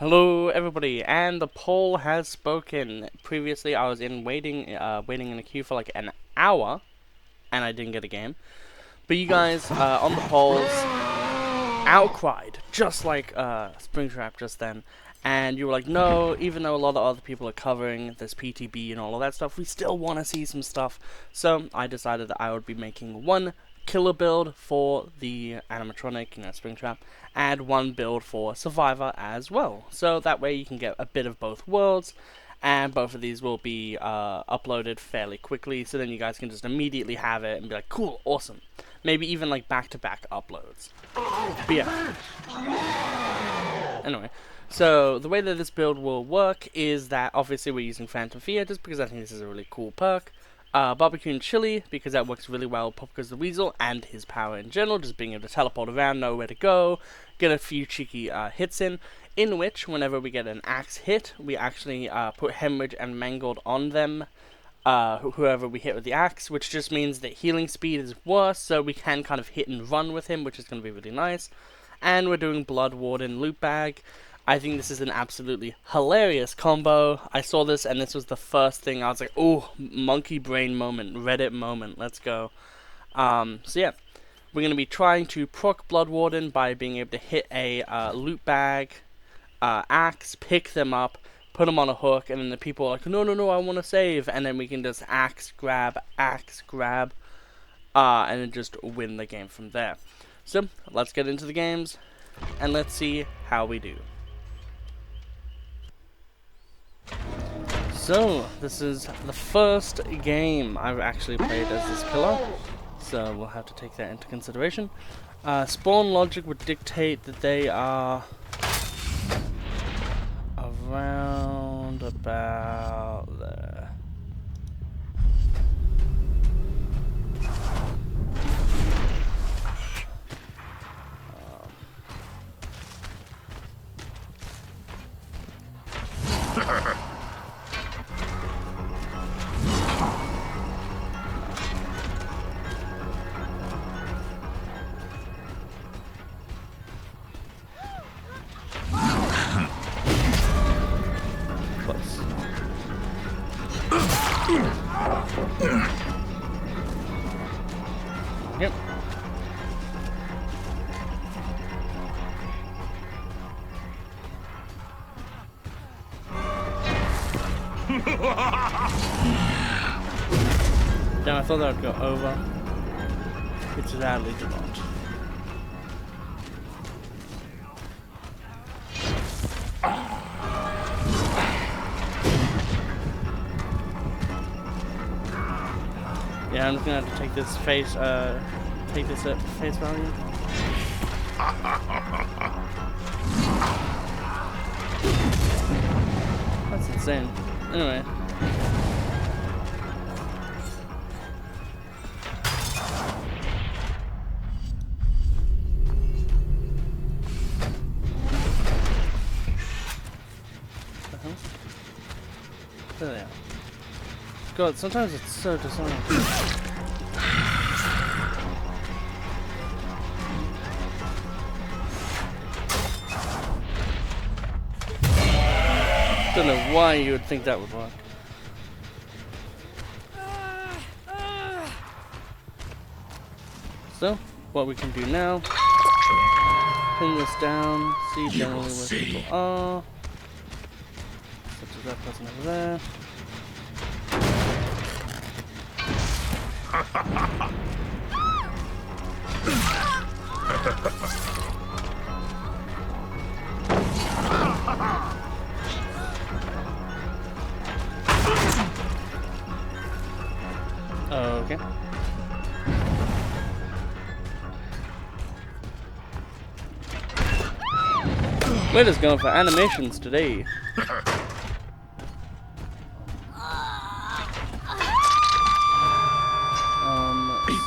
Hello everybody, and the poll has spoken. Previously I was waiting in a queue for like an hour, and I didn't get a game. But you guys on the polls outcried, just like Springtrap just then. And you were like, no, even though a lot of other people are covering this PTB and all of that stuff, we still want to see some stuff. So I decided that I would be making one killer build for the animatronic, Springtrap, and one build for Survivor as well. So that way you can get a bit of both worlds, and both of these will be uploaded fairly quickly, so then you guys can just immediately have it and be like, cool, awesome. Maybe even like back-to-back uploads. But yeah. Anyway, so the way that this build will work is that obviously we're using Phantom Fear just because I think this is a really cool perk. Barbecue and Chili, because that works really well with Popcuz the Weasel and his power in general, just being able to teleport around, know where to go, get a few cheeky hits in which, whenever we get an axe hit, we actually put Hemorrhage and Mangled on them, whoever we hit with the axe, which just means that healing speed is worse, so we can kind of hit and run with him, which is going to be really nice. And we're doing Bloodwarden Loot Bag. I think this is an absolutely hilarious combo. I saw this and this was the first thing I was like, oh, monkey brain moment, Reddit moment, let's go. So yeah, we're going to be trying to proc Bloodwarden by being able to hit a loot bag, axe, pick them up, put them on a hook, and then the people are like, no, no, no, I want to save, and then we can just axe grab, and then just win the game from there. So, let's get into the games, and let's see how we do. So, this is the first game I've actually played as this killer, so we'll have to take that into consideration. Spawn logic would dictate that they are around about there. Yep. Damn, I thought that would go over. It sadly did not. Yeah, I'm just gonna have to take this take this at face value. That's insane. Anyway. There they are. God, sometimes it's so disorienting. Don't know why you would think that would work. So, what we can do now, pin this down, see generally where people are, such as that person over there. Okay. We're just going for animations today.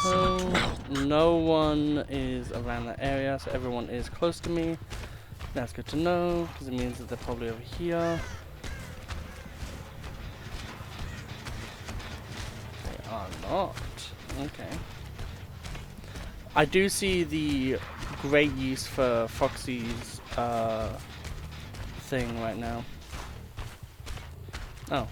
So no one is around that area, so everyone is close to me. That's good to know, because it means that they're probably over here. They are not. Okay. I do see the great use for Foxy's thing right now. Oh.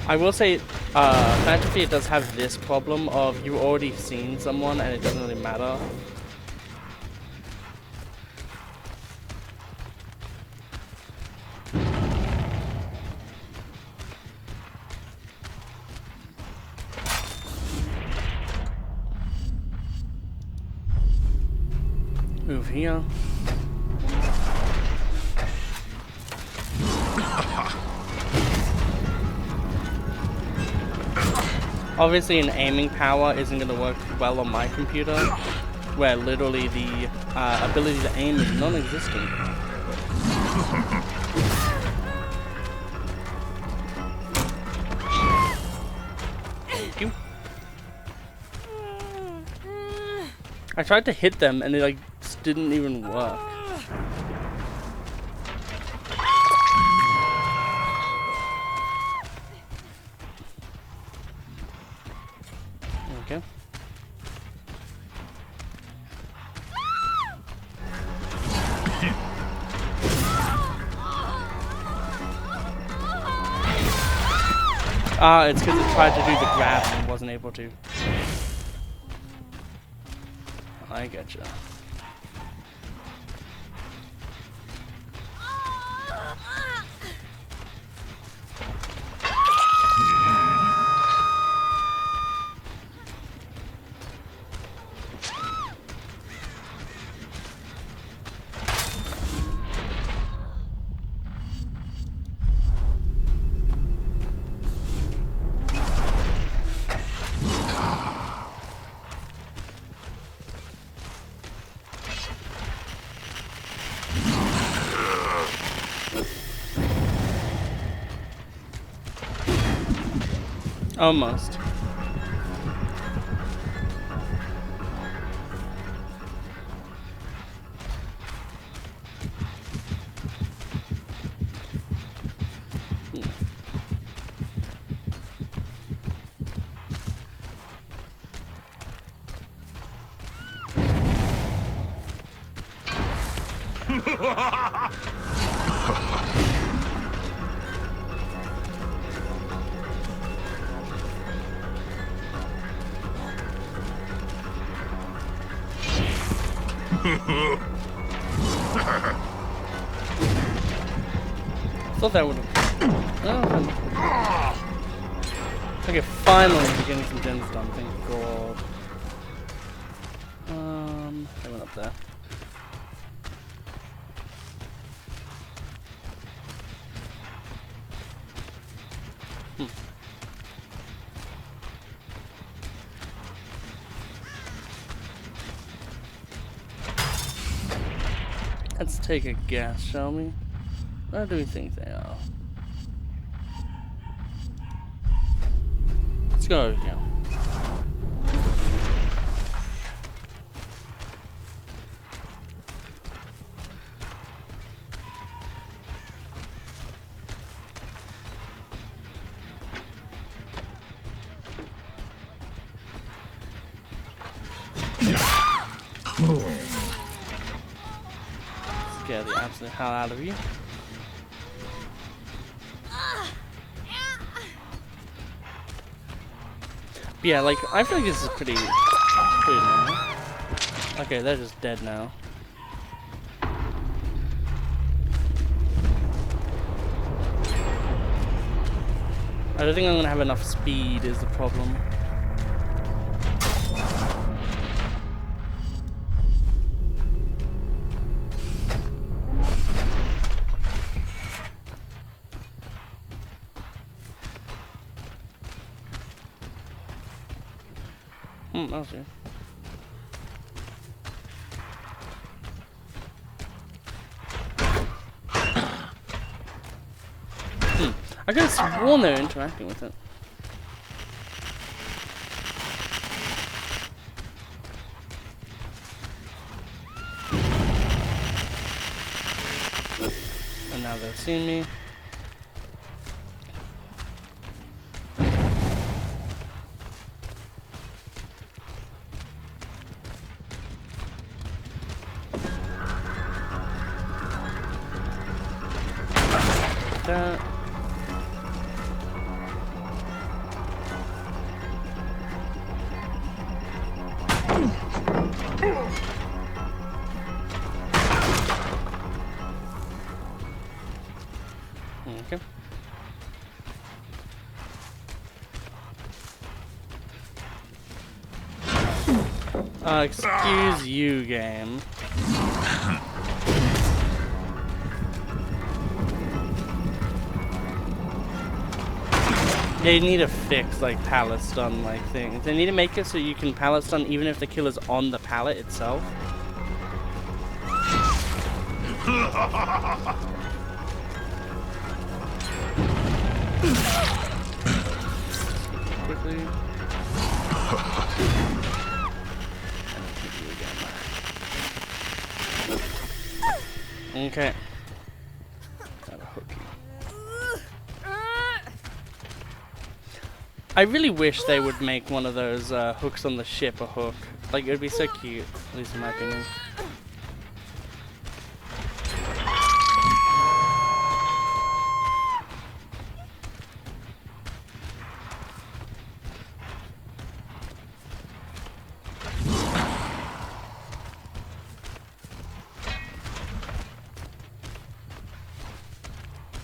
I will say, Phantom Fear does have this problem of you've already seen someone and it doesn't really matter. Move here. Obviously an aiming power isn't going to work well on my computer, where literally the ability to aim is non-existent. Thank you. I tried to hit them and they like just didn't even work. Okay. It's because it tried to do the grab and wasn't able to. I getcha. Almost. Thought that would have. Oh. Okay, finally we're getting some gens done, thank God. I went up there. Let's take a guess, shall we? Where do we think they are? Let's go over here. Scare the absolute hell out of you. Yeah, like, I feel like this is pretty normal. Okay, they're just dead now. I don't think I'm gonna have enough speed is the problem. That was good. I could have sworn they were interacting with it. And now they've seen me. that. Okay. Excuse you, game. They need to fix like pallet stun like things. They need to make it so you can pallet stun even if the killer's on the pallet itself. Quickly. Okay. Gotta hook you. I really wish they would make one of those hooks on the ship a hook. Like, it would be so cute, at least in my opinion.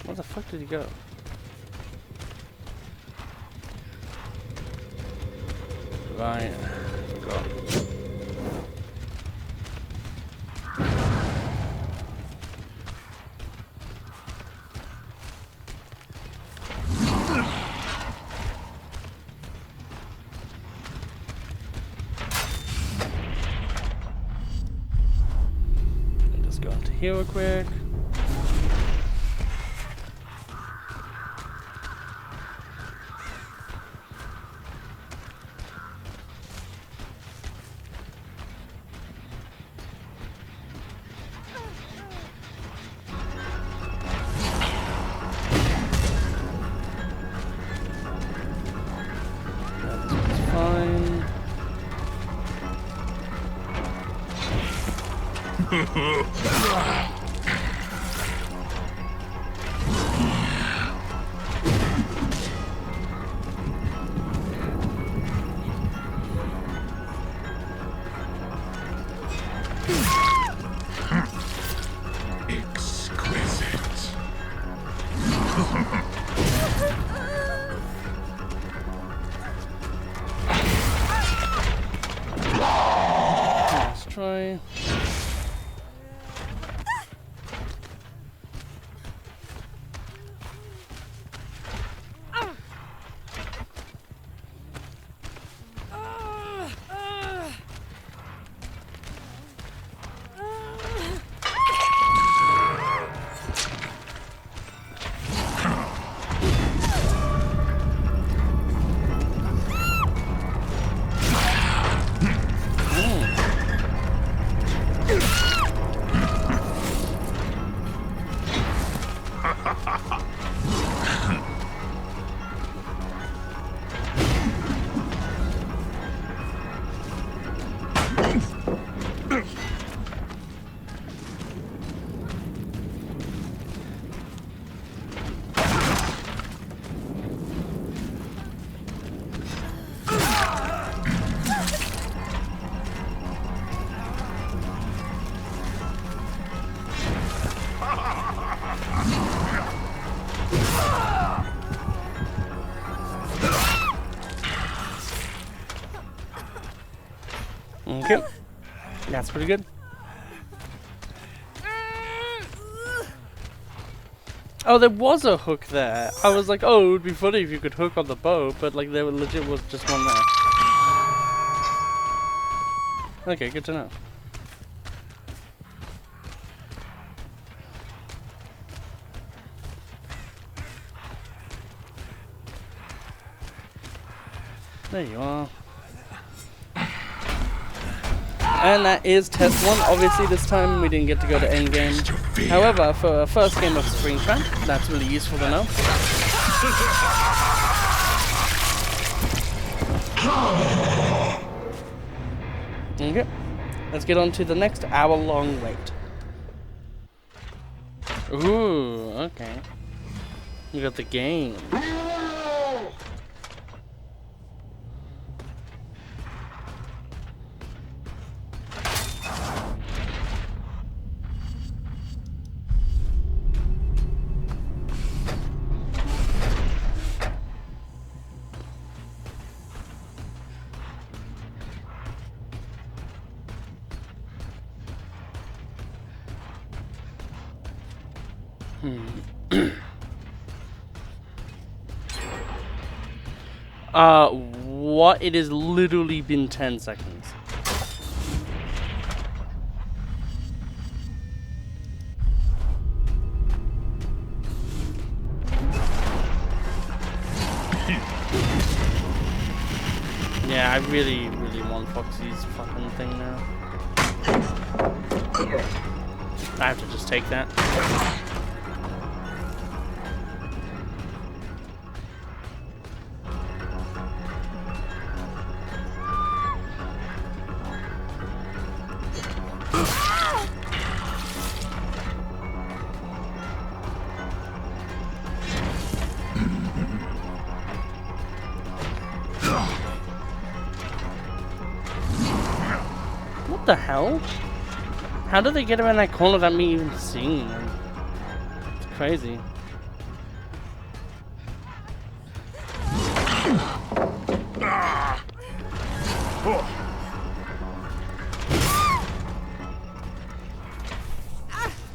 Where the fuck did he go? Right. Go. Just go into here real quick. Let's try. Okay, that's pretty good. Oh, there was a hook there. I was like, oh, it would be funny if you could hook on the bow, but like there legit was just one there. Okay, good to know. There you are. And that is test 1. Obviously this time we didn't get to go to endgame. However, for a first game of Springtrap, that's really useful to know. Okay, let's get on to the next hour-long wait. Ooh, okay. You got the game. What? It has literally been 10 seconds. Yeah, I really want Foxy's fucking thing now. I have to just take that. What the hell? How did they get around that corner without me even seeing them? It's crazy.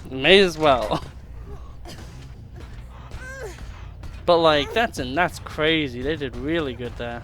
May as well. But like, that's crazy. They did really good there.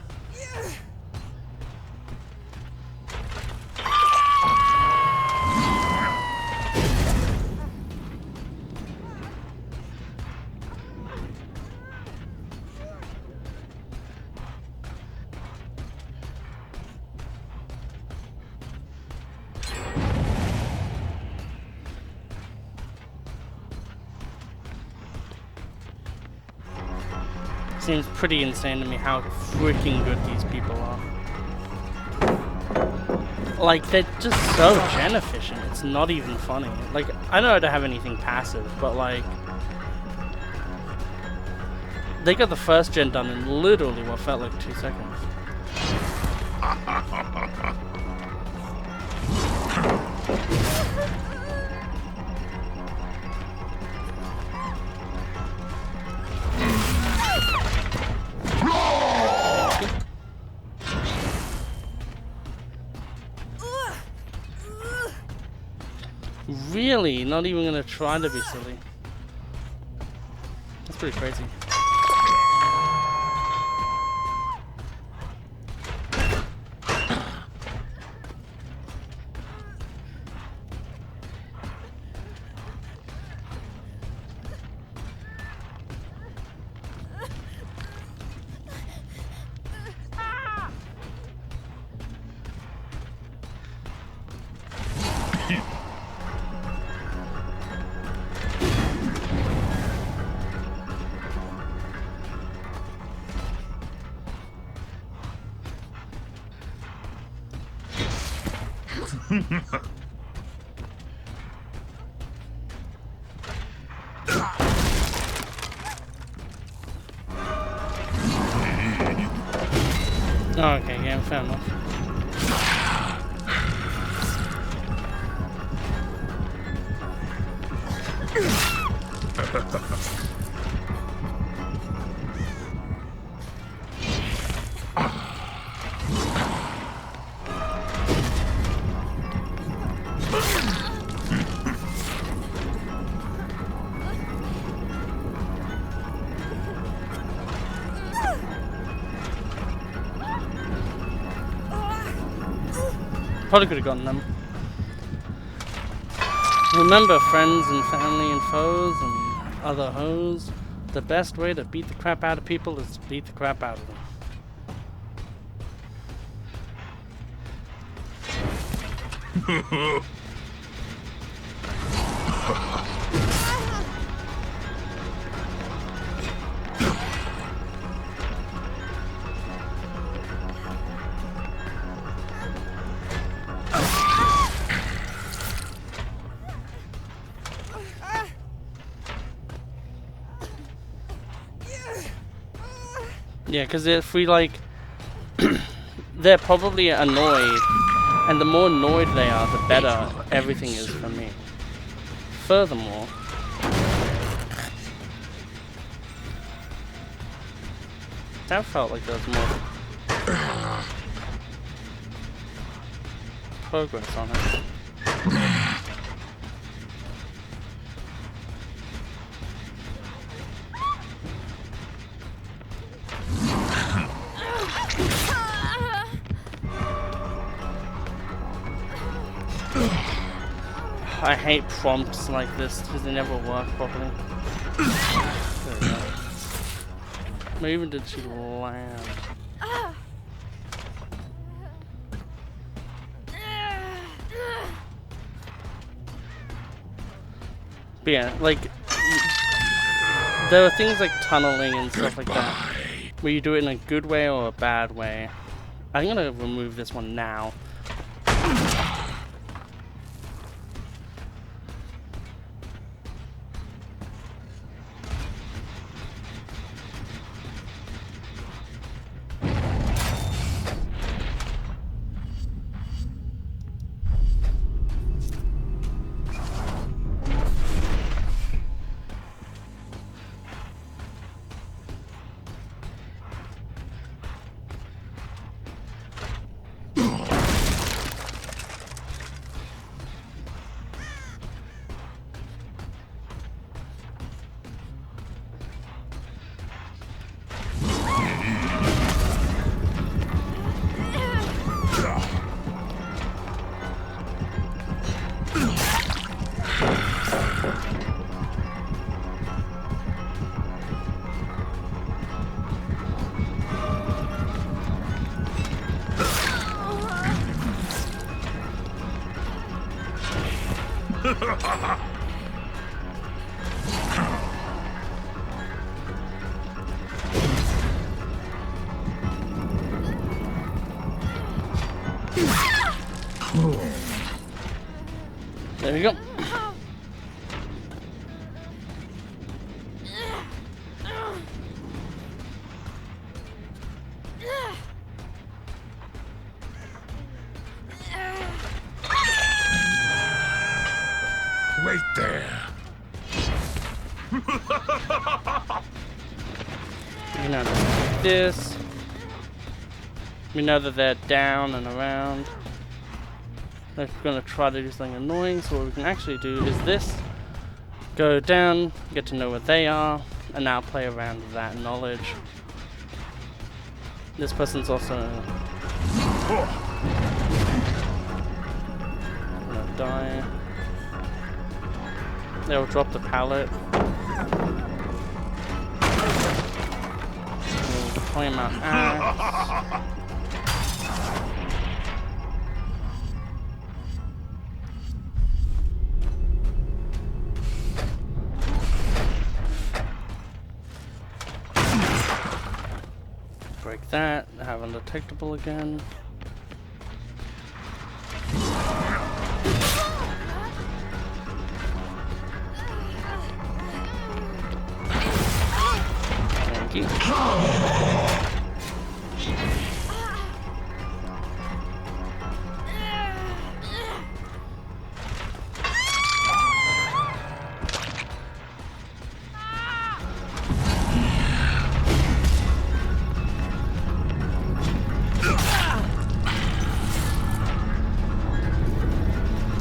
Seems pretty insane to me how freaking good these people are. Like, they're just so gen efficient, it's not even funny. Like, I know I don't have anything passive, but like... They got the first gen done in literally what felt like 2 seconds. Really? Not even gonna try to be silly. That's pretty crazy. Oh, okay, yeah, fair enough. Probably could have gotten them. Remember, friends and family and foes and other hoes, the best way to beat the crap out of people is to beat the crap out of them. Yeah, because if we like, they're probably annoyed, and the more annoyed they are, the better everything is for me. Furthermore, that felt like there was more progress on it. I hate prompts like this because they never work properly. There we go. Not even did she land. But yeah, like, there are things like tunneling and stuff like that, where you do it in a good way or a bad way. I'm gonna remove this one now. There we go. Wait there. You know, like this. We know that they're down and around. They're going to try to do something annoying, so what we can actually do is this. Go down, get to know where they are, and now play around with that knowledge. This person's also gonna die. They'll drop the pallet. We'll play him out axe. Break that, have undetectable again. Thank you.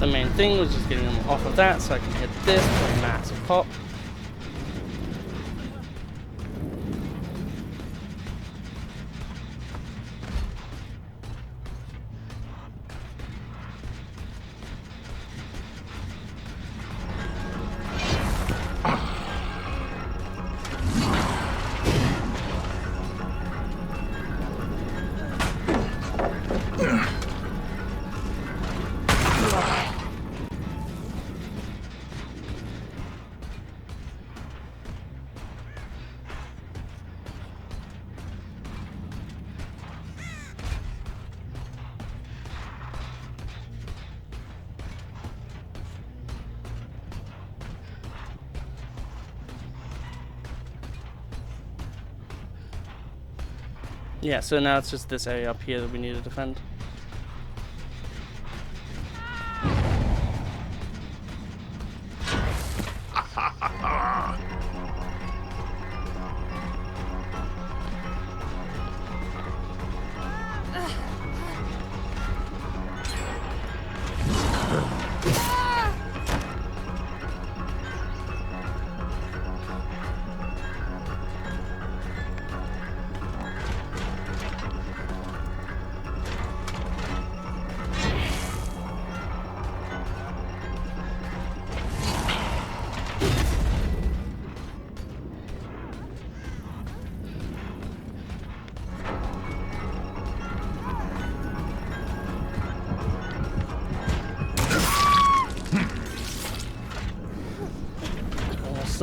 The main thing was just getting them off of that so I can hit this with a massive pop. Yeah, so now it's just this area up here that we need to defend.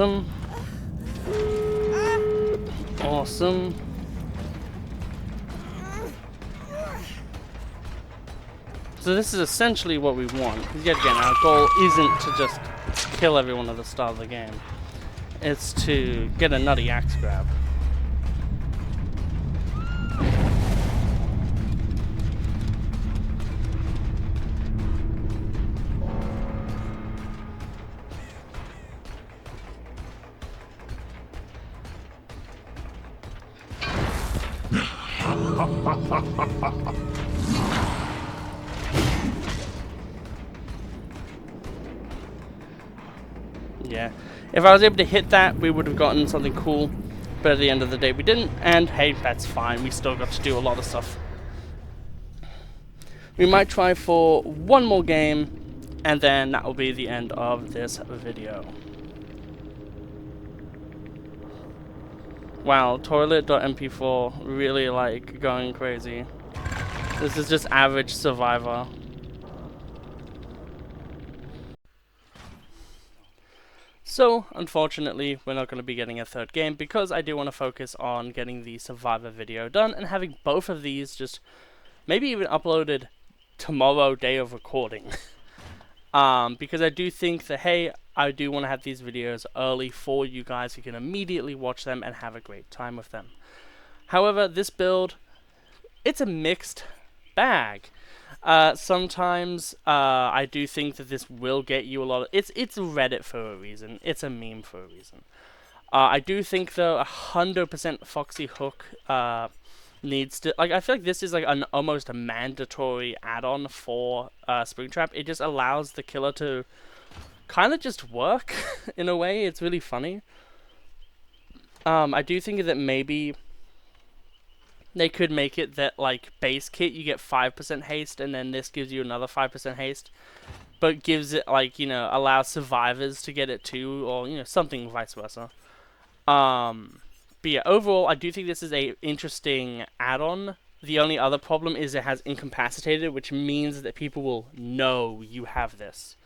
Awesome. Awesome. So this is essentially what we want. Yet again, our goal isn't to just kill everyone at the start of the game. It's to get a nutty axe grab. Yeah, if I was able to hit that, we would have gotten something cool, but at the end of the day we didn't, and hey, that's fine, we still got to do a lot of stuff. We might try for one more game, and then that will be the end of this video. Wow, toilet.mp4 really like going crazy. This is just average survivor. So, unfortunately, we're not going to be getting a third game because I do want to focus on getting the Survivor video done and having both of these just maybe even uploaded tomorrow, day of recording. Because I do think that, hey, I do want to have these videos early for you guys who can immediately watch them and have a great time with them. However, this build, it's a mixed bag. Sometimes I do think that this will get you a lot of... It's Reddit for a reason. It's a meme for a reason. I do think, though, 100% Foxy Hook needs to... Like, I feel like this is like an almost a mandatory add-on for Springtrap. It just allows the killer to kind of just work in a way. It's really funny. I do think that maybe they could make it that, like, base kit, you get 5% haste, and then this gives you another 5% haste. But gives it, like, you know, allows survivors to get it too, or, you know, something vice versa. But yeah, overall, I do think this is a interesting add-on. The only other problem is it has incapacitated, which means that people will know you have this.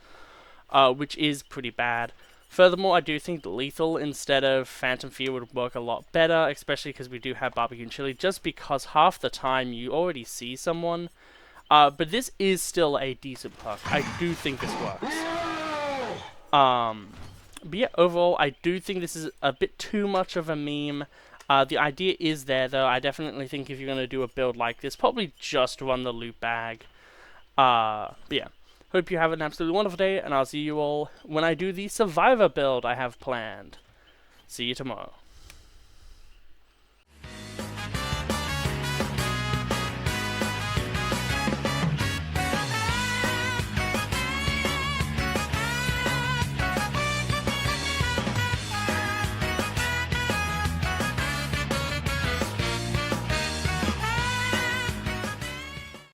Which is pretty bad. Furthermore, I do think lethal instead of Phantom Fear would work a lot better, especially because we do have barbecue and chili, just because half the time you already see someone. But this is still a decent perk. I do think this works. But yeah, overall, I do think this is a bit too much of a meme. The idea is there, though. I definitely think if you're going to do a build like this, probably just run the loot bag. But yeah. Hope you have an absolutely wonderful day, and I'll see you all when I do the Survivor build I have planned. See you tomorrow.